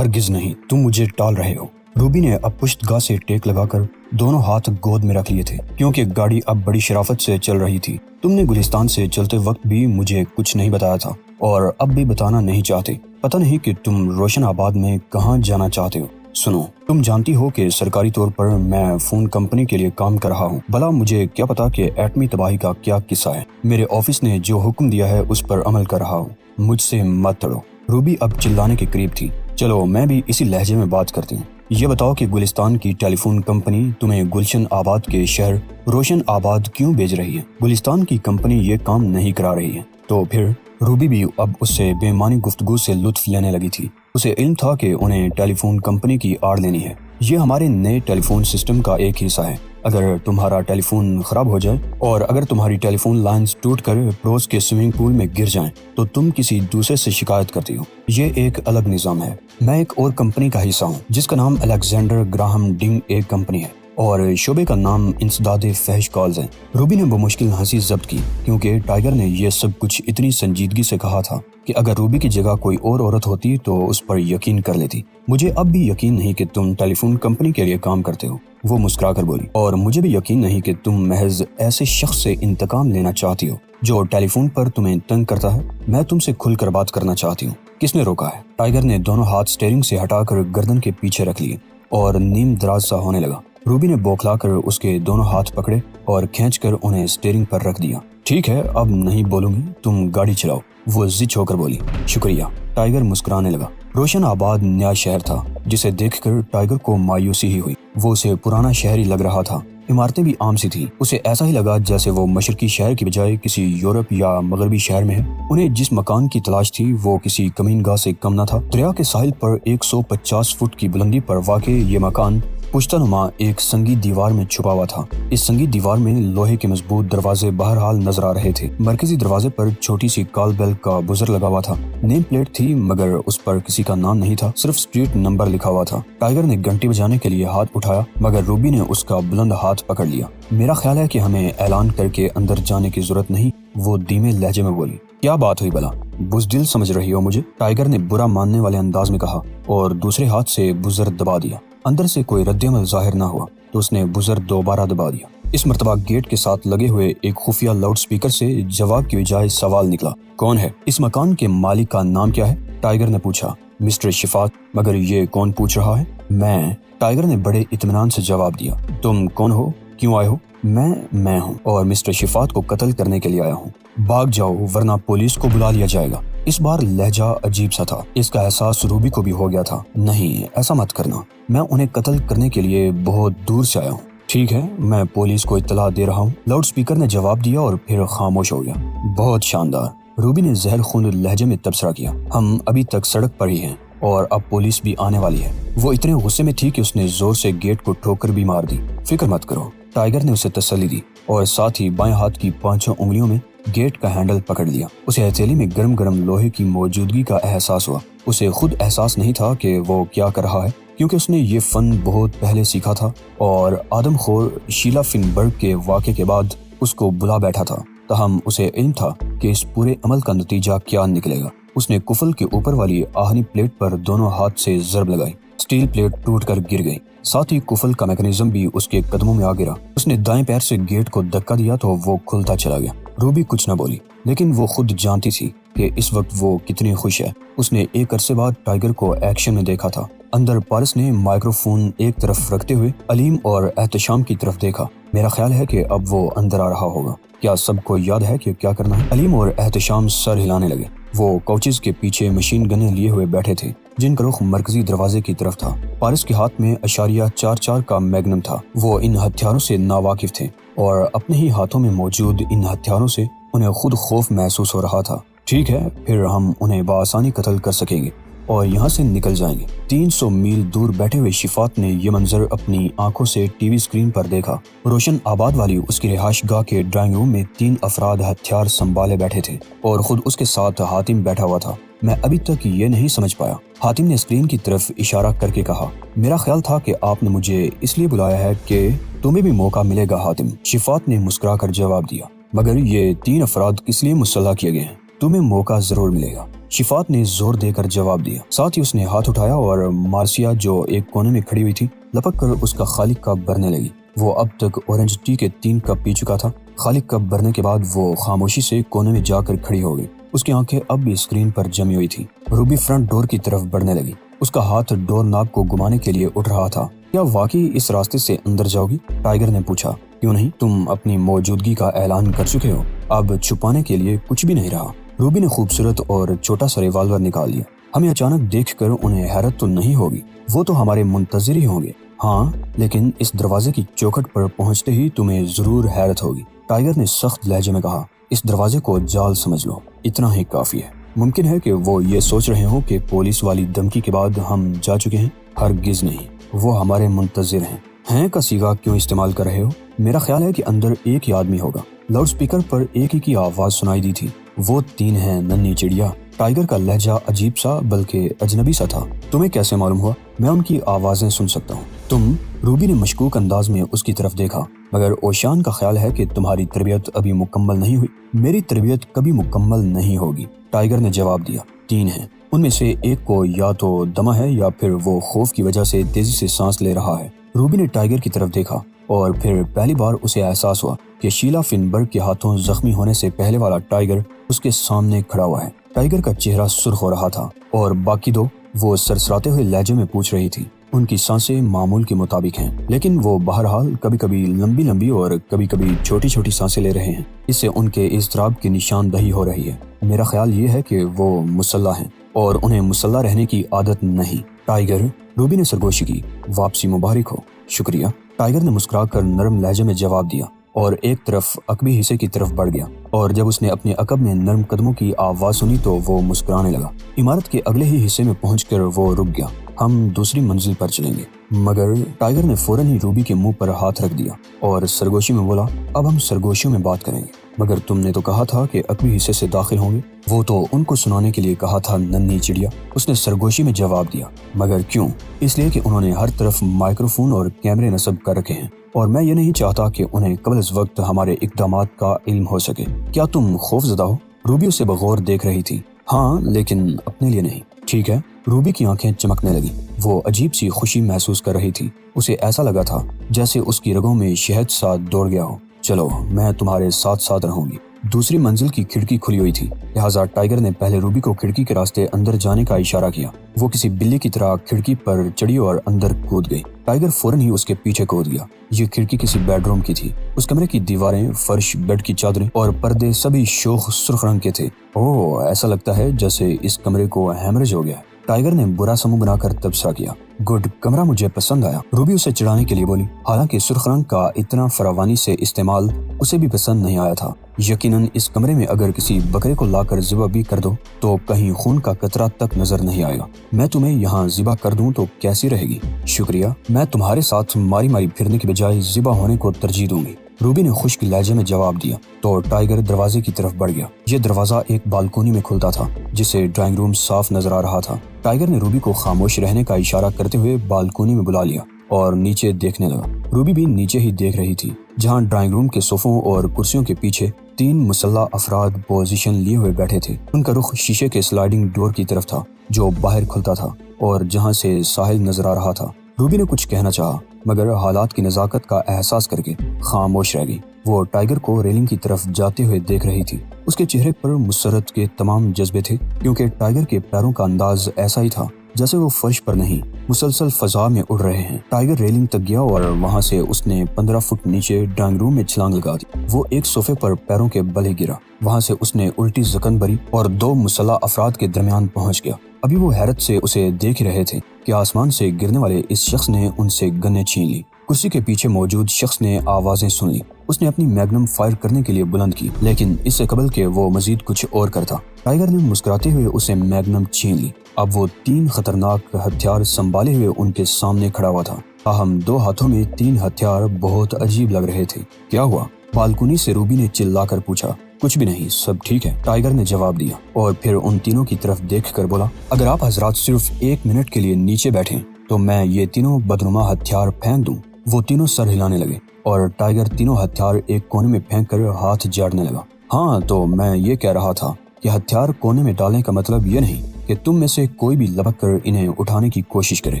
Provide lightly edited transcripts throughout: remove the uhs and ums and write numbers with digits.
ہرگز نہیں، تم مجھے ٹال رہے ہو۔ روبی نے اب پشت گاہ سے ٹیک لگا کر دونوں ہاتھ گود میں رکھ لیے تھے کیونکہ گاڑی اب بڑی شرافت سے چل رہی تھی۔ تم نے گلستان سے چلتے وقت بھی مجھے کچھ نہیں بتایا تھا اور اب بھی بتانا نہیں چاہتے۔ پتہ نہیں کہ تم روشن آباد میں کہاں جانا چاہتے ہو۔ سنو، تم جانتی ہو کہ سرکاری طور پر میں فون کمپنی کے لیے کام کر رہا ہوں۔ بھلا مجھے کیا پتا کہ ایٹمی تباہی کا کیا قصہ ہے۔ میرے آفس نے جو حکم دیا ہے اس پر عمل کر رہا ہوں۔ مجھ سے مت لڑو۔ روبی اب چلانے کے قریب تھی۔ چلو میں بھی اسی لہجے میں بات کرتی ہوں۔ یہ بتاؤ کہ گلستان کی ٹیلی فون کمپنی تمہیں گلشن آباد کے شہر روشن آباد کیوں بھیج رہی ہے؟ گلستان کی کمپنی یہ کام نہیں کرا رہی ہے تو پھر؟ روبی بھی اب اس سے بے معنی گفتگو سے لطف لینے لگی تھی۔ اسے علم تھا کہ انہیں ٹیلی فون کمپنی کی آڑ لینی ہے۔ یہ ہمارے نئے ٹیلی فون سسٹم کا ایک حصہ ہے۔ اگر تمہارا ٹیلی فون خراب ہو جائے اور اگر تمہاری ٹیلی فون لائنز ٹوٹ کر پڑوس کے سوئمنگ پول میں گر جائیں تو تم کسی دوسرے سے شکایت کرتی ہو۔ یہ ایک الگ نظام ہے۔ میں ایک اور کمپنی کا حصہ ہوں جس کا نام الیگزینڈر گراہم ڈنگ ایک کمپنی ہے اور شعبے کا نام انسداد فحش کالز ہے۔ روبی نے بمشکل ہنسی ضبط کی کیونکہ ٹائیگر نے یہ سب کچھ اتنی سنجیدگی سے کہا تھا کہ اگر روبی کی جگہ کوئی اور عورت ہوتی تو اس پر یقین کر لیتی۔ مجھے اب بھی یقین نہیں کہ تم ٹیلی فون کمپنی کے لیے کام کرتے ہو، وہ مسکرا کر بولی، اور مجھے بھی یقین نہیں کہ تم محض ایسے شخص سے انتقام لینا چاہتی ہو جو ٹیلی فون پر تمہیں تنگ کرتا ہے۔ میں تم سے کھل کر بات کرنا چاہتی ہوں۔ کس نے روکا ہے؟ ٹائیگر نے دونوں ہاتھ سٹیئرنگ سے ہٹا کر گردن کے پیچھے رکھ لیے اور نیم دراز سا ہونے لگا۔ روبی نے بوکھلا کر اس کے دونوں ہاتھ پکڑے اور کھینچ کر انہیں سٹیئرنگ پر رکھ دیا۔ ٹھیک ہے، اب نہیں بولوں گی، تم گاڑی چلاؤ، وہ ضد ہو کر بولی۔ شکریہ۔ ٹائیگر مسکرانے لگا۔ روشن آباد نیا شہر تھا جسے دیکھ کر ٹائیگر کو مایوسی ہی ہوئی۔ وہ اسے پرانا شہر ہی لگ رہا تھا۔ عمارتیں بھی عام سی تھیں۔ اسے ایسا ہی لگا جیسے وہ مشرقی شہر کی بجائے کسی یورپ یا مغربی شہر میں ہے۔ انہیں جس مکان کی تلاش تھی وہ کسی کمین گاہ سے کم نہ تھا۔ دریا کے ساحل پر 150 فٹ کی بلندی پر واقع یہ مکان پشتہ نما ایک سنگی دیوار میں چھپا ہوا تھا۔ اس سنگی دیوار میں لوہے کے مضبوط دروازے بہرحال نظر آ رہے تھے۔ مرکزی دروازے پر چھوٹی سی کال بیل کا بزر لگا ہوا تھا۔ نیم پلیٹ تھی مگر اس پر کسی کا نام نہیں تھا، صرف اسٹریٹ نمبر لکھا ہوا تھا۔ ٹائیگر نے گھنٹی بجانے کے لیے ہاتھ اٹھایا مگر روبی نے اس کا بلند ہاتھ پکڑ لیا۔ میرا خیال ہے کہ ہمیں اعلان کر کے اندر جانے کی ضرورت نہیں، وہ دھیمے لہجے میں بولی۔ کیا بات ہوئی بلا؟ بزدل سمجھ رہی ہو مجھے؟ ٹائیگر نے برا ماننے والے انداز میں کہا اور دوسرے ہاتھ سے بزر دبا دیا۔ اندر سے کوئی رد عمل ظاہر نہ ہوا تو اس نے بزر دوبارہ دبا دیا۔ اس مرتبہ گیٹ کے ساتھ لگے ہوئے ایک خفیہ لاؤڈ سپیکر سے جواب کی بجائے سوال نکلا۔ کون ہے؟ اس مکان کے مالک کا نام کیا ہے؟ ٹائیگر نے پوچھا۔ مسٹر شفات۔ مگر یہ کون پوچھ رہا ہے؟ میں۔ ٹائیگر نے بڑے اطمینان سے جواب دیا۔ تم کون ہو؟ کیوں آئے ہو؟ میں ہوں اور مسٹر شفات کو قتل کرنے کے لیے آیا ہوں۔ بھاگ جاؤ ورنہ پولیس کو بلا لیا جائے گا۔ اس بار لہجہ عجیب سا تھا۔ اس کا احساس روبی کو بھی ہو گیا تھا۔ نہیں، ایسا مت کرنا، میں انہیں قتل کرنے کے لیے بہت دور سے آیا ہوں۔ ٹھیک ہے، میں پولیس کو اطلاع دے رہا ہوں، لاؤڈ سپیکر نے جواب دیا اور پھر خاموش ہو گیا۔ بہت شاندار، روبی نے زہر خوند لہجے میں تبصرہ کیا۔ ہم ابھی تک سڑک پر ہی ہیں اور اب پولیس بھی آنے والی ہے۔ وہ اتنے غصے میں تھی کہ اس نے زور سے گیٹ کو ٹھوکر بھی مار دی۔ فکر مت کرو، ٹائیگر نے اسے تسلی دی اور ساتھ ہی بائیں ہاتھ کی 5 انگلیوں میں گیٹ کا ہینڈل پکڑ لیا۔ اسے ہتھیلی میں گرم گرم لوہے کی موجودگی کا احساس ہوا۔ اسے خود احساس نہیں تھا کہ وہ کیا کر رہا ہے کیونکہ اس نے یہ فن بہت پہلے سیکھا تھا اور آدم خور شیلا فنبرگ کے واقعے کے بعد اس کو بلا بیٹھا تھا۔ تاہم اسے علم تھا کہ اس پورے عمل کا نتیجہ کیا نکلے گا۔ اس نے کفل کے اوپر والی آہنی پلیٹ پر دونوں ہاتھ سے ضرب لگائی۔ اسٹیل پلیٹ ٹوٹ کر گر گئی، ساتھ ہی کفل کا میکانزم بھی اس کے قدموں میں آ گرا۔ اس نے دائیں پیر سے گیٹ کو دھکا دیا تو وہ کھلتا چلا گیا۔ روبی کچھ نہ بولی لیکن وہ خود جانتی تھی کہ اس وقت وہ کتنی خوش ہے۔ اس نے ایک عرصے بعد ٹائیگر کو ایکشن میں دیکھا تھا۔ اندر پارس نے مائکرو فون ایک طرف رکھتے ہوئے علیم اور احتشام کی طرف دیکھا۔ میرا خیال ہے کہ اب وہ اندر آ رہا ہوگا۔ کیا سب کو یاد ہے کہ کیا کرنا ہے؟ علیم اور احتشام سر ہلانے لگے۔ وہ کوچز کے پیچھے مشین گنیں لیے ہوئے بیٹھے تھے جن کا رخ مرکزی دروازے کی طرف تھا۔ پارس کے ہاتھ میں اشاریہ 4 کا میگنم تھا۔ وہ ان ہتھیاروں سے ناواقف تھے اور اپنے ہی ہاتھوں میں موجود ان ہتھیاروں سے انہیں خود خوف محسوس ہو رہا تھا۔ ٹھیک ہے، پھر ہم انہیں بآسانی قتل کر سکیں گے اور یہاں سے نکل جائیں گے۔ 300 میل دور بیٹھے ہوئے شفات نے یہ منظر اپنی آنکھوں سے ٹی وی اسکرین پر دیکھا۔ روشن آباد والی اس کی رہائش گاہ کے ڈرائنگ روم میں 3 افراد ہتھیار سنبھالے بیٹھے تھے اور خود اس کے ساتھ حاتم بیٹھا ہوا تھا۔ میں ابھی تک یہ نہیں سمجھ پایا، حاتم نے اسکرین کی طرف اشارہ کر کے کہا۔ میرا خیال تھا کہ آپ نے مجھے اس لیے بلایا ہے کہ تمہیں بھی موقع ملے گا حاتم، شفات نے مسکرا کر جواب دیا۔ مگر یہ 3 افراد کس لیے مسلح کیے گئے ہیں؟ تمہیں موقع ضرور ملے گا۔ شفات نے زور دے کر جواب دیا، ساتھ ہی اس نے ہاتھ اٹھایا اور مارسیا جو ایک کونے میں کھڑی ہوئی تھی لپک کر اس کا خالی کپ بھرنے لگی۔ وہ اب تک اورنج ٹی کے 3 کپ پی چکا تھا۔ خالی کپ بھرنے کے بعد وہ خاموشی سے کونے میں جا کر کھڑی ہو گئی۔ اس کی آنکھیں اب بھی اسکرین پر جمی ہوئی تھی۔ روبی فرنٹ ڈور کی طرف بڑھنے لگی۔ اس کا ہاتھ ڈور ناب کو گھمانے کے لیے اٹھ رہا تھا۔ کیا واقعی اس راستے سے اندر جاؤ گی؟ ٹائیگر نے پوچھا۔ کیوں نہیں، تم اپنی موجودگی کا اعلان کر چکے ہو، اب چھپانے کے لیے کچھ بھی نہیں رہا۔ روبی نے خوبصورت اور چھوٹا سا ریوالور نکال لیا۔ ہمیں اچانک دیکھ کر انہیں حیرت تو نہیں ہوگی، وہ تو ہمارے منتظر ہی ہوں گے۔ ہاں، لیکن اس دروازے کی چوکھٹ پر پہنچتے ہی تمہیں ضرور حیرت ہوگی، ٹائیگر نے سخت لہجے میں کہا۔ اس دروازے کو جال سمجھ لو، اتنا ہی کافی ہے۔ ممکن ہے کہ وہ یہ سوچ رہے ہوں کہ پولیس والی دھمکی کے بعد ہم جا چکے ہیں۔ ہرگز نہیں، وہ ہمارے منتظر ہیں کا صیغہ کیوں استعمال کر رہے ہو؟ میرا خیال ہے کہ اندر ایک ہی آدمی ہوگا۔ لاؤڈ سپیکر پر ایک ہی کی آواز سنائی دی تھی۔ وہ 3 ہیں ننھی چڑیا۔ ٹائیگر کا لہجہ عجیب سا بلکہ اجنبی سا تھا۔ تمہیں کیسے معلوم ہوا؟ میں ان کی آوازیں سن سکتا ہوں۔ تم؟ روبی نے مشکوک انداز میں اس کی طرف دیکھا۔ مگر اوشان کا خیال ہے کہ تمہاری تربیت ابھی مکمل نہیں ہوئی۔ میری تربیت کبھی مکمل نہیں ہوگی، ٹائیگر نے جواب دیا۔ 3 ہیں، ان میں سے ایک کو یا تو دمہ ہے یا پھر وہ خوف کی وجہ سے تیزی سے سانس لے رہا ہے۔ روبی نے ٹائیگر کی طرف دیکھا اور پھر پہلی بار اسے احساس ہوا کہ شیلا فنبرگ کے ہاتھوں زخمی ہونے سے پہلے والا ٹائیگر اس کے سامنے کھڑا ہوا ہے۔ ٹائیگر کا چہرہ سرخ ہو رہا تھا اور باقی 2، وہ سرسراتے ہوئے لہجے میں پوچھ رہی تھی۔ ان کی سانسیں معمول کے مطابق ہیں، لیکن وہ بہرحال کبھی کبھی لمبی لمبی اور کبھی کبھی چھوٹی چھوٹی سانسیں لے رہے ہیں۔ اس سے ان کے اضطراب کی نشاندہی ہو رہی ہے۔ میرا خیال یہ ہے کہ وہ مسلح ہیں اور انہیں مسلح رہنے کی عادت نہیں۔ ٹائیگر، روبی نے سرگوشی کی۔ واپسی مبارک ہو۔ شکریہ، ٹائیگر نے مسکرا کر نرم لہجے میں جواب دیا اور ایک طرف عقبی حصے کی طرف بڑھ گیا، اور جب اس نے اپنے عقب میں نرم قدموں کی آواز سنی تو وہ مسکرانے لگا۔ عمارت کے اگلے ہی حصے میں پہنچ کر وہ رک گیا۔ ہم دوسری منزل پر چلیں گے، مگر ٹائیگر نے فوراً ہی روبی کے منہ پر ہاتھ رکھ دیا اور سرگوشی میں بولا، اب ہم سرگوشیوں میں بات کریں گے۔ مگر تم نے تو کہا تھا کہ عقبی حصے سے داخل ہوں گے۔ وہ تو ان کو سنانے کے لیے کہا تھا ننھی چڑیا، اس نے سرگوشی میں جواب دیا۔ مگر کیوں؟ اس لیے کہ انہوں نے ہر طرف مائکروفون اور کیمرے نصب کر رکھے ہیں، اور میں یہ نہیں چاہتا کہ انہیں قبل از وقت ہمارے اقدامات کا علم ہو سکے۔ کیا تم خوف زدہ ہو؟ روبی اسے بغور دیکھ رہی تھی۔ ہاں، لیکن اپنے لیے نہیں۔ ٹھیک ہے، روبی کی آنکھیں چمکنے لگی۔ وہ عجیب سی خوشی محسوس کر رہی تھی۔ اسے ایسا لگا تھا جیسے اس کی رگوں میں شہد سا دوڑ گیا ہو۔ چلو، میں تمہارے ساتھ ساتھ رہوں گی۔ دوسری منزل کی کھڑکی کھلی ہوئی تھی، لہٰذا ٹائیگر نے پہلے روبی کو کھڑکی کے راستے اندر جانے کا اشارہ کیا۔ وہ کسی بلی کی طرح کھڑکی پر چڑھی اور اندر کود گئی۔ ٹائیگر فوراً ہی اس کے پیچھے کود گیا۔ یہ کھڑکی کسی بیڈ روم کی تھی۔ اس کمرے کی دیواریں، فرش، بیڈ کی چادریں اور پردے سبھی شوخ سرخ رنگ کے تھے۔ اوہ، ایسا لگتا ہے جیسے اس کمرے کو ہیمریج ہو گیا ہے۔ ٹائیگر نے برا سا منہ بنا کر تبصرہ کیا۔ گڈ، کمرہ مجھے پسند آیا، روبی اسے چڑھانے کے لیے بولی۔ حالانکہ سرخ رنگ کا اتنا فراوانی سے استعمال اسے بھی پسند نہیں آیا تھا۔ یقیناً اس کمرے میں اگر کسی بکرے کو لا کر ذبح بھی کر دو تو کہیں خون کا قطرہ تک نظر نہیں آئے گا۔ میں تمہیں یہاں ذبح کر دوں تو کیسی رہے گی؟ شکریہ، میں تمہارے ساتھ ماری ماری پھرنے کے بجائے ذبح ہونے کو ترجیح دوں گی، روبی نے خشک لہجے میں جواب دیا۔ تو ٹائیگر دروازے کی طرف بڑھ گیا۔ یہ دروازہ ایک بالکونی میں کھلتا تھا جس سے ڈرائنگ روم صاف نظر آ رہا تھا۔ ٹائیگر نے روبی کو خاموش رہنے کا اشارہ کرتے ہوئے بالکونی میں بلا لیا اور نیچے دیکھنے لگا۔ روبی بھی نیچے ہی دیکھ رہی تھی، جہاں ڈرائنگ روم کے صوفوں اور کرسیوں کے پیچھے 3 مسلح افراد پوزیشن لیے ہوئے بیٹھے تھے۔ ان کا رخ شیشے کے سلائیڈنگ ڈور کی طرف تھا جو باہر کھلتا تھا اور جہاں سے ساحل نظر آ رہا تھا۔ روبی نے کچھ کہنا چاہا مگر حالات کی نزاکت کا احساس کر کے خاموش رہ گئی۔ وہ ٹائیگر کو ریلنگ کی طرف جاتے ہوئے دیکھ رہی تھی۔ اس کے چہرے پر مسرت کے تمام جذبے تھے، کیونکہ ٹائیگر کے پیروں کا انداز ایسا ہی تھا جیسے وہ فرش پر نہیں، مسلسل فضا میں اڑ رہے ہیں۔ ٹائیگر ریلنگ تک گیا اور وہاں سے اس نے 15 فٹ نیچے ڈرائنگ روم میں چھلانگ لگا دی۔ وہ ایک صوفے پر پیروں کے بل ہی گرا۔ وہاں سے اس نے الٹی زکن بری اور 2 مسلح افراد کے درمیان پہنچ گیا۔ ابھی وہ حیرت سے اسے دیکھ رہے تھے کہ آسمان سے گرنے والے اس شخص نے ان سے گنیں چھین لی۔ کرسی کے پیچھے موجود شخص نے آوازیں سن لی۔ اس نے اپنی میگنم فائر کرنے کے لیے بلند کی، لیکن اس سے قبل کہ وہ مزید کچھ اور کرتا، ٹائیگر نے مسکراتے ہوئے اسے میگنم چھین لی۔ اب وہ 3 خطرناک ہتھیار سنبھالے ہوئے ان کے سامنے کھڑا ہوا تھا۔ تاہم 2 ہاتھوں میں 3 ہتھیار بہت عجیب لگ رہے تھے۔ کیا ہوا؟ بالکونی سے روبی نے چلا کر پوچھا۔ کچھ بھی نہیں، سب ٹھیک ہے، ٹائیگر نے جواب دیا اور پھر ان تینوں کی طرف دیکھ کر بولا، اگر آپ حضرات صرف 1 منٹ کے لیے نیچے بیٹھیں تو میں یہ تینوں بدنما ہتھیار پھینک دوں۔ وہ تینوں سر ہلانے لگے اور ٹائیگر تینوں ہتھیار ایک کونے میں پھینک کر ہاتھ جاڑنے لگا۔ ہاں، تو میں یہ کہہ رہا تھا کہ ہتھیار کونے میں ڈالنے کا مطلب یہ نہیں کہ تم میں سے کوئی بھی لپک کر انہیں اٹھانے کی کوشش کرے۔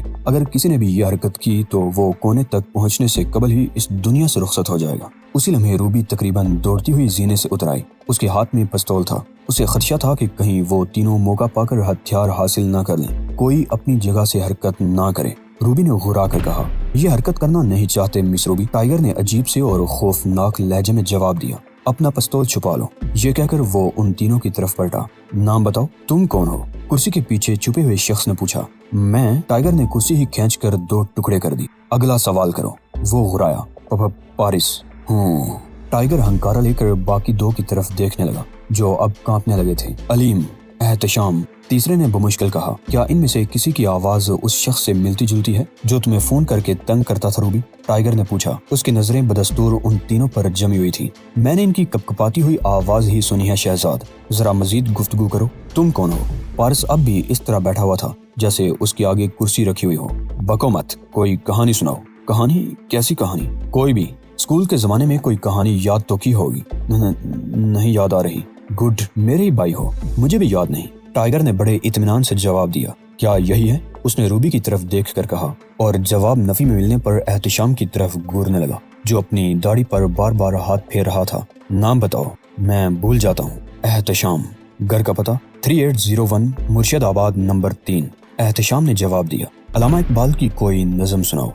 اگر کسی نے بھی یہ حرکت کی تو وہ کونے تک پہنچنے سے قبل ہی اس دنیا سے رخصت ہو جائے گا۔ اسی لمحے روبی تقریباً دوڑتی ہوئی زینے سے اتر آئی۔ اس کے ہاتھ میں پستول تھا۔ اسے خدشہ تھا کہ کہیں وہ تینوں موقع پا کر ہتھیار حاصل نہ کر لیں، کوئی اپنی جگہ سے حرکت نہ کرے۔ روبی نے غرا کر کہا، یہ حرکت کرنا نہیں چاہتے مس روبی؟ ٹائیگر نے عجیب سے اور خوفناک لہجے میں جواب دیا، اپنا پستول چھپا لو۔ یہ کہہ کر وہ ان تینوں کی طرف پلٹا۔ نام بتاؤ، تم کون ہو؟ کرسی کے پیچھے چھپے ہوئے شخص نے پوچھا۔ میں۔ ٹائیگر نے کرسی ہی کھینچ کر 2 ٹکڑے کر دی۔ اگلا سوال کرو۔ وہ غرایا۔ پارس۔ ٹائیگر ہنکارا لے کر باقی 2 کی طرف دیکھنے لگا جو اب کانپنے لگے تھے۔ علیم، احتشام، تیسرے نے بمشکل کہا۔ کیا ان میں سے کسی کی آواز اس شخص سے ملتی جلتی ہے جو تمہیں فون کر کے تنگ کرتا تھا روبی؟ ٹائیگر نے پوچھا۔ اس کی نظریں بدستور ان تینوں پر جمی ہوئی تھی۔ میں نے ان کی کپکپاتی ہوئی آواز ہی سنی ہے شہزاد، ذرا مزید گفتگو کرو۔ تم کون ہو؟ پارس اب بھی اس طرح بیٹھا ہوا تھا جیسے اس کے آگے کرسی رکھی ہوئی ہو۔ بکو مت، کوئی کہانی سناؤ۔ کہانی؟ کیسی کہانی؟ کوئی بھی۔ اسکول کے زمانے میں کوئی کہانی یاد تو کی ہوگی۔ نہیں یاد آ رہی۔ گڈ، میرے ہی بھائی ہو، مجھے بھی یاد نہیں۔ ٹائیگر نے بڑے اطمینان سے جواب دیا۔ کیا یہی ہے؟ اس نے روبی کی طرف دیکھ کر کہا، اور جواب نفی میں ملنے پر احتشام کی طرف گورنے لگا جو اپنی داڑھی پر بار بار ہاتھ پھیر رہا تھا۔ نام بتاؤ، میں بھول جاتا ہوں۔ احتشام۔ گھر کا پتہ 3801 مرشد آباد نمبر 3۔ احتشام نے جواب دیا۔ علامہ اقبال کی کوئی نظم سناؤ۔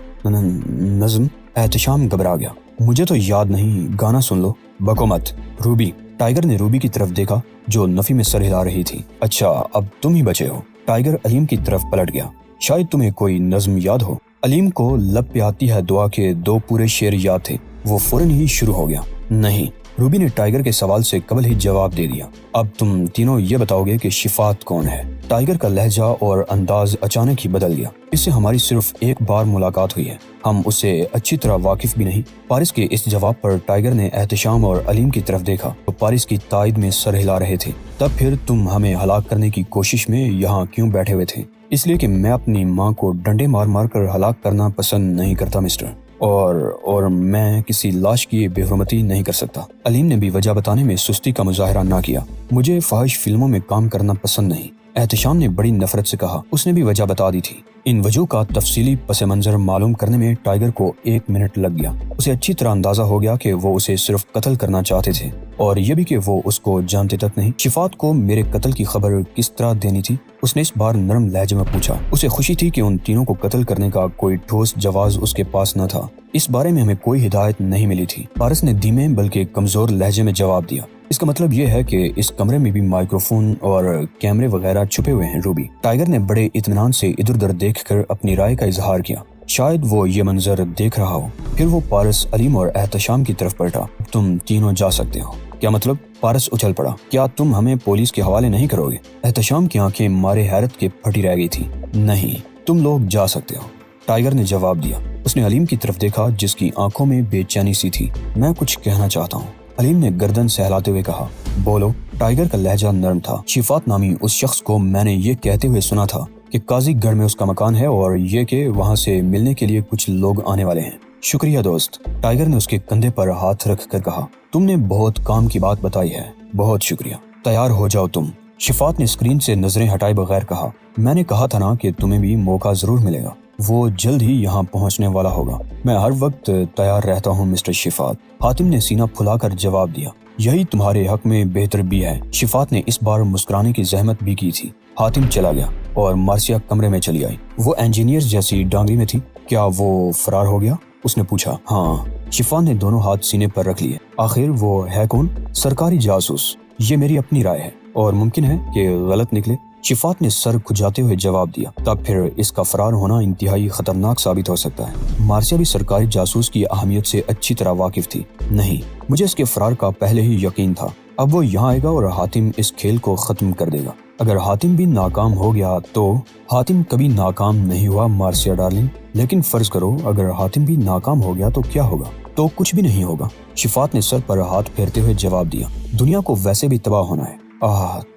نظم؟ احتشام گھبرا گیا۔ مجھے تو یاد نہیں، گانا سن لو۔ بکو مت۔ روبی۔ ٹائیگر نے روبی کی طرف دیکھا جو نفی میں سر ہلا رہی تھی۔ اچھا، اب تم ہی بچے ہو۔ ٹائیگر علیم کی طرف پلٹ گیا۔ شاید تمہیں کوئی نظم یاد ہو۔ علیم کو لب پہ آتی ہے دعا کے 2 پورے شعر یاد تھے۔ وہ فوراً ہی شروع ہو گیا۔ نہیں، روبی نے ٹائیگر کے سوال سے قبل ہی جواب دے دیا۔ اب تم تینوں یہ بتاؤ گے کہ شفات کون ہے؟ ٹائیگر کا لہجہ اور انداز اچانک ہی بدل گیا۔ اس سے ہماری صرف ایک بار ملاقات ہوئی ہے، ہم اس سے اچھی طرح واقف بھی نہیں۔ پارس کے اس جواب پر ٹائیگر نے احتشام اور علیم کی طرف دیکھا تو پارس کی تائید میں سر ہلا رہے تھے۔ تب پھر تم ہمیں ہلاک کرنے کی کوشش میں یہاں کیوں بیٹھے ہوئے تھے؟ اس لیے کہ میں اپنی ماں کو ڈنڈے مار مار کر ہلاک کرنا پسند نہیں کرتا مسٹر، اور میں کسی لاش کی بے حرمتی نہیں کر سکتا۔ علیم نے بھی وجہ بتانے میں سستی کا مظاہرہ نہ کیا۔ مجھے فاحش فلموں میں کام کرنا پسند نہیں، احتشام نے بڑی نفرت سے کہا۔ اس نے بھی وجہ بتا دی تھی۔ ان وجوہ کا تفصیلی پس منظر معلوم کرنے میں ٹائیگر کو 1 منٹ لگ گیا۔ اسے اچھی طرح اندازہ ہو گیا کہ وہ اسے صرف قتل کرنا چاہتے تھے، اور یہ بھی کہ وہ اس کو جانتے تک نہیں۔ شفات کو میرے قتل کی خبر کس طرح دینی تھی؟ اس نے اس بار نرم لہجے میں پوچھا۔ اسے خوشی تھی کہ ان تینوں کو قتل کرنے کا کوئی ٹھوس جواز اس کے پاس نہ تھا۔ اس بارے میں ہمیں کوئی ہدایت نہیں ملی تھی۔ پارس نے دھیمے بلکہ کمزور لہجے میں جواب دیا۔ اس کا مطلب یہ ہے کہ اس کمرے میں بھی مائکروفون اور کیمرے وغیرہ چھپے ہوئے ہیں روبی؟ ٹائیگر نے بڑے اطمینان سے ادھر ادھر دیکھ کر اپنی رائے کا اظہار کیا۔ شاید وہ یہ منظر دیکھ رہا ہو۔ پھر وہ پارس، علیم اور احتشام کی طرف پلٹا۔ تم تینوں جا سکتے ہو۔ کیا مطلب؟ پارس اچھل پڑا۔ کیا تم ہمیں پولیس کے حوالے نہیں کرو گے؟ احتشام کی آنکھیں مارے حیرت کے پھٹی رہ گئی تھی۔ نہیں، تم لوگ جا سکتے ہو، ٹائیگر نے جواب دیا۔ اس نے علیم کی طرف دیکھا جس کی آنکھوں میں بے چینی سی تھی۔ میں کچھ کہنا چاہتا ہوں، علیم نے گردن سہلاتے ہوئے کہا۔ بولو۔ ٹائیگر کا لہجہ نرم تھا۔ شفات نامی اس شخص کو میں نے یہ کہتے ہوئے سنا تھا کہ قاضی گڑھ میں اس کا مکان ہے اور یہ کہ وہاں سے ملنے کے لیے کچھ لوگ آنے والے ہیں۔ شکریہ دوست، ٹائیگر نے اس کے کندھے پر ہاتھ رکھ کر کہا۔ تم نے بہت کام کی بات بتائی ہے، بہت شکریہ۔ تیار ہو جاؤ تم۔ شفات نے اسکرین سے نظریں ہٹائے بغیر کہا۔ میں نے کہا تھا نا کہ تمہیں بھی موقع ضرور ملے گا، وہ جلد ہی یہاں پہنچنے والا ہوگا۔ میں ہر وقت تیار رہتا ہوں مسٹر شفات، حاتم نے سینہ پھلا کر جواب دیا۔ یہی تمہارے حق میں بہتر بھی ہے۔ شفات نے اس بار مسکرانے کی زحمت بھی کی تھی۔ حاتم چلا گیا اور مارسیا کمرے میں چلی آئی۔ وہ انجینئر جیسی ڈانگری میں تھی۔ کیا وہ فرار ہو گیا؟ اس نے پوچھا۔ ہاں، شفات نے دونوں ہاتھ سینے پر رکھ لیے۔ آخر وہ ہے کون؟ سرکاری جاسوس۔ یہ میری اپنی رائے ہے اور ممکن ہے کہ غلط نکلے۔ شفات نے سر کھجاتے ہوئے جواب دیا۔ تب پھر اس کا فرار ہونا انتہائی خطرناک ثابت ہو سکتا ہے۔ مارسیا بھی سرکاری جاسوس کی اہمیت سے اچھی طرح واقف تھی۔ نہیں، مجھے اس کے فرار کا پہلے ہی یقین تھا۔ اب وہ یہاں آئے گا اور حاتم اس کھیل کو ختم کر دے گا۔ اگر حاتم بھی ناکام ہو گیا تو… حاتم کبھی ناکام نہیں ہوا مارسیا ڈارلنگ، لیکن فرض کرو اگر حاتم بھی ناکام ہو گیا تو کیا ہوگا؟ تو کچھ بھی نہیں ہوگا۔ شفات نے سر پر ہاتھ پھیرتے ہوئے جواب دیا۔ دنیا کو ویسے بھی تباہ ہونا ہے۔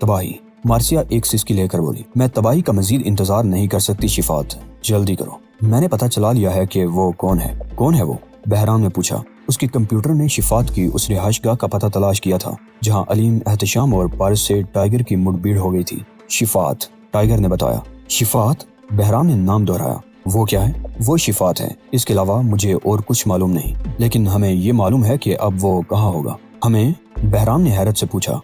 تباہی؟ مارسیا ایک سسکی لے کر بولی۔ میں تباہی کا مزید انتظار نہیں کر سکتی شفات، جلدی کرو۔ میں نے پتہ چلا لیا ہے کہ وہ کون ہے۔ کون ہے وہ؟ بہرام نے پوچھا۔ اس کے کمپیوٹر نے شفات کی اس رہائش گاہ کا پتہ تلاش کیا تھا جہاں علیم، احتشام اور پارس سے ٹائیگر کی مڑ بھیڑ ہو گئی تھی۔ شفات، ٹائیگر نے بتایا۔ شفات؟ بہرام نے نام دہرایا۔ وہ کیا ہے؟ وہ شفات ہے، اس کے علاوہ مجھے اور کچھ معلوم نہیں، لیکن ہمیں یہ معلوم ہے کہ اب وہ کہاں ہوگا۔ ہمیں؟ بہرام نے حیرت سے پوچھا۔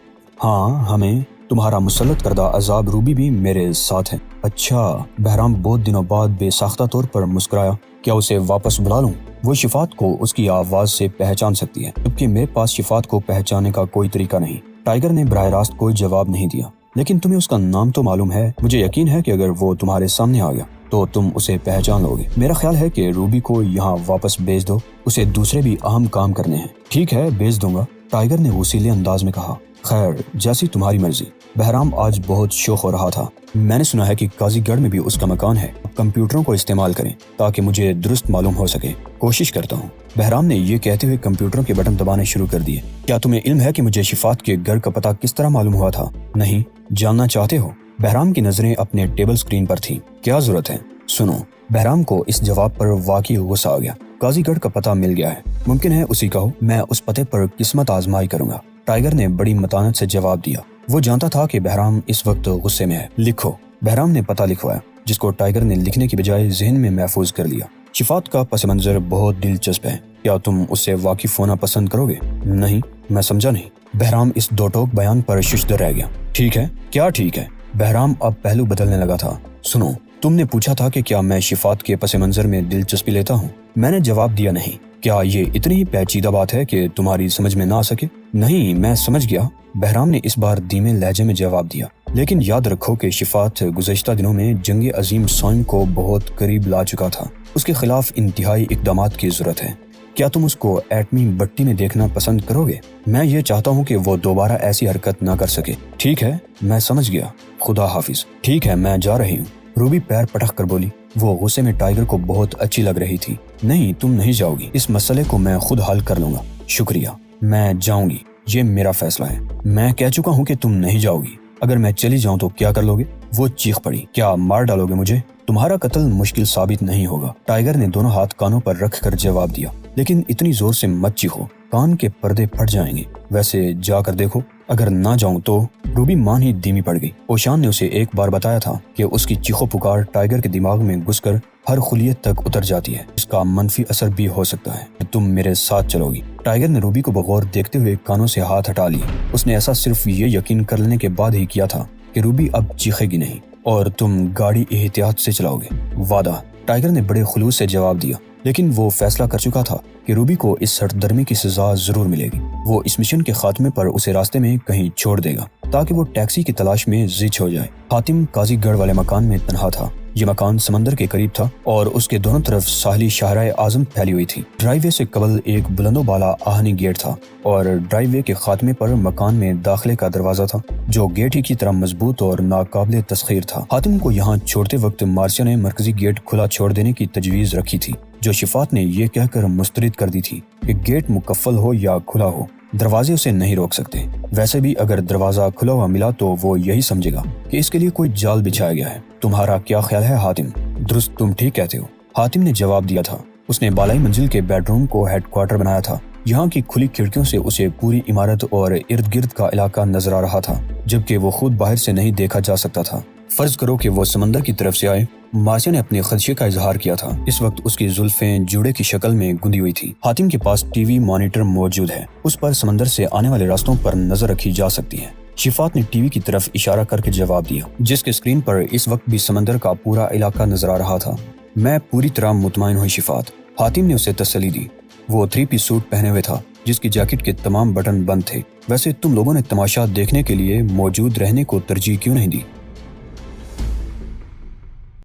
ہاں ہمیں، تمہارا مسلط کردہ عذاب روبی بھی میرے ساتھ ہے۔ اچھا، بہرام بہت دنوں بعد بے ساختہ طور پر مسکرایا۔ کیا اسے واپس بلا لوں؟ وہ شفات کو اس کی آواز سے پہچان سکتی ہے، جبکہ میرے پاس شفات کو پہچاننے کا کوئی طریقہ نہیں۔ ٹائیگر نے براہ راست کوئی جواب نہیں دیا۔ لیکن تمہیں اس کا نام تو معلوم ہے۔ مجھے یقین ہے کہ اگر وہ تمہارے سامنے آ گیا تو تم اسے پہچان لو گے۔ میرا خیال ہے کہ روبی کو یہاں واپس بھیج دو، اسے دوسرے بھی اہم کام کرنے ہیں۔ ٹھیک ہے، بھیج دوں گا، ٹائیگر نے وسیلے انداز میں کہا۔ خیر، جیسی تمہاری مرضی۔ بہرام آج بہت شوق ہو رہا تھا۔ میں نے سنا ہے کہ قاضی گڑھ میں بھی اس کا مکان ہے۔ کمپیوٹروں کو استعمال کریں تاکہ مجھے درست معلوم ہو سکے۔ کوشش کرتا ہوں۔ بہرام نے یہ کہتے ہوئے کمپیوٹروں کے بٹن دبانے شروع کر دیے۔ کیا تمہیں علم ہے کہ مجھے شفات کے گھر کا پتہ کس طرح معلوم ہوا تھا؟ نہیں، جاننا چاہتے ہو؟ بہرام کی نظریں اپنے ٹیبل سکرین پر تھیں۔ کیا ضرورت ہے؟ سنو، بہرام کو اس جواب پر واقعی غصہ آ گیا۔ قاضی گڑھ کا پتہ مل گیا ہے، ممکن ہے اسی کا ہو۔ میں اس پتے پر قسمت آزمائی کروں گا، ٹائیگر نے بڑی متانت سے جواب دیا۔ وہ جانتا تھا کہ بہرام اس وقت غصے میں ہے۔ لکھو، بہرام نے پتہ لکھوایا، جس کو ٹائیگر نے لکھنے کی بجائے ذہن میں محفوظ کر لیا۔ شفات کا پس منظر بہت دلچسپ ہے، کیا تم اس سے واقف ہونا پسند کرو گے؟ نہیں، میں سمجھا نہیں۔ بہرام اس دو ٹوک بیان پر ششدر رہ گیا۔ ٹھیک ہے، کیا ٹھیک ہے؟ بہرام اب پہلو بدلنے لگا تھا۔ سنو، تم نے پوچھا تھا کہ کیا میں شفات کے پس منظر میں دلچسپی لیتا ہوں؟ میں نے جواب دیا نہیں۔ کیا یہ اتنی ہی پیچیدہ بات ہے کہ تمہاری سمجھ میں نہ آ سکے؟ نہیں، میں سمجھ گیا، بہرام نے اس بار دھیمے لہجے میں جواب دیا۔ لیکن یاد رکھو کہ شفات گزشتہ دنوں میں جنگ عظیم سوئم کو بہت قریب لا چکا تھا۔ اس کے خلاف انتہائی اقدامات کی ضرورت ہے۔ کیا تم اس کو ایٹمی بٹی میں دیکھنا پسند کرو گے؟ میں یہ چاہتا ہوں کہ وہ دوبارہ ایسی حرکت نہ کر سکے۔ ٹھیک ہے، میں سمجھ گیا، خدا حافظ۔ ٹھیک ہے، میں جا رہی ہوں، روبی پیر پٹک کر بولی۔ وہ غصے میں ٹائیگر کو بہت اچھی لگ رہی تھی۔ نہیں، تم نہیں جاؤ گی، اس مسئلے کو میں خود حل کر لوں گا۔ شکریہ، میں جاؤں گی، یہ میرا فیصلہ ہے۔ میں کہہ چکا ہوں کہ تم نہیں جاؤ گی۔ اگر میں چلی جاؤں تو کیا کر لو گے؟ وہ چیخ پڑی۔ کیا مار ڈالو گے مجھے؟ تمہارا قتل مشکل ثابت نہیں ہوگا، ٹائیگر نے دونوں ہاتھ کانوں پر رکھ کر جواب دیا۔ لیکن اتنی زور سے مت چیخو، کان کے پردے پھٹ جائیں گے۔ ویسے جا کر دیکھو، اگر نہ جاؤں تو۔ روبی مان ہی دھیمی پڑ گئی۔ اوشان نے اسے ایک بار بتایا تھا کہ اس کی چیخو پکار ٹائیگر کے دماغ میں گھس کر ہر خلیت تک اتر جاتی ہے۔ اس کا منفی اثر بھی ہو سکتا ہے۔ تم میرے ساتھ چلو گی؟ ٹائیگر نے روبی کو بغور دیکھتے ہوئے کانوں سے ہاتھ ہٹا لیے۔ اس نے ایسا صرف یہ یقین کر لینے کے بعد ہی کیا تھا کہ روبی اب چیخے گی نہیں، اور تم گاڑی احتیاط سے چلاؤ گے۔ وعدہ، ٹائیگر نے بڑے خلوص سے جواب دیا۔ لیکن وہ فیصلہ کر چکا تھا کہ روبی کو اس سرد درمی کی سزا ضرور ملے گی۔ وہ اس مشن کے خاتمے پر اسے راستے میں کہیں چھوڑ دے گا تاکہ وہ ٹیکسی کی تلاش میں زچ ہو جائے۔ حاتم قاضی گڑھ والے مکان میں تنہا تھا۔ یہ مکان سمندر کے قریب تھا اور اس کے دونوں طرف ساحلی شاہراہ اعظم پھیلی ہوئی تھی۔ ڈرائیو وے سے قبل ایک بلند و بالا آہنی گیٹ تھا اور ڈرائیو وے کے خاتمے پر مکان میں داخلے کا دروازہ تھا جو گیٹ ہی کی طرح مضبوط اور ناقابل تسخیر تھا۔ حاتم کو یہاں چھوڑتے وقت مارسیا نے مرکزی گیٹ کھلا چھوڑ دینے کی تجویز رکھی تھی، جو شفات نے یہ کہہ کر مسترد کر دی تھی کہ گیٹ مقفل ہو یا کھلا ہو، دروازے اسے نہیں روک سکتے۔ ویسے بھی اگر دروازہ کھلا ہوا ملا تو وہ یہی سمجھے گا کہ اس کے لیے کوئی جال بچھایا گیا ہے۔ تمہارا کیا خیال ہے حاتم؟ درست، تم ٹھیک کہتے ہو، حاتم نے جواب دیا تھا۔ اس نے بالائی منزل کے بیڈ روم کو ہیڈ کوارٹر بنایا تھا۔ یہاں کی کھلی کھڑکیوں سے اسے پوری عمارت اور ارد گرد کا علاقہ نظر آ رہا تھا، جبکہ وہ خود باہر سے نہیں دیکھا جا سکتا تھا۔ فرض کرو کہ وہ سمندر کی طرف سے آئے۔ مارسیا نے اپنے خدشے کا اظہار کیا تھا۔ اس وقت اس کی زلفیں جوڑے کی شکل میں گندی ہوئی تھی۔ حاتم کے پاس ٹی وی مانیٹر موجود ہے، اس پر سمندر سے آنے والے راستوں پر نظر رکھی جا سکتی ہے۔ شفات نے ٹی وی کی طرف اشارہ کر کے جواب دیا، جس کے اسکرین پر اس وقت بھی سمندر کا پورا علاقہ نظر آ رہا تھا۔ میں پوری طرح مطمئن ہوں شفات، حاتم نے اسے تسلی دی۔ وہ 3 پیس سوٹ پہنے ہوئے تھا جس کی جیکٹ کے تمام بٹن بند تھے۔ ویسے تم لوگوں نے تماشا دیکھنے کے لیے موجود رہنے کو ترجیح کیوں نہیں دی؟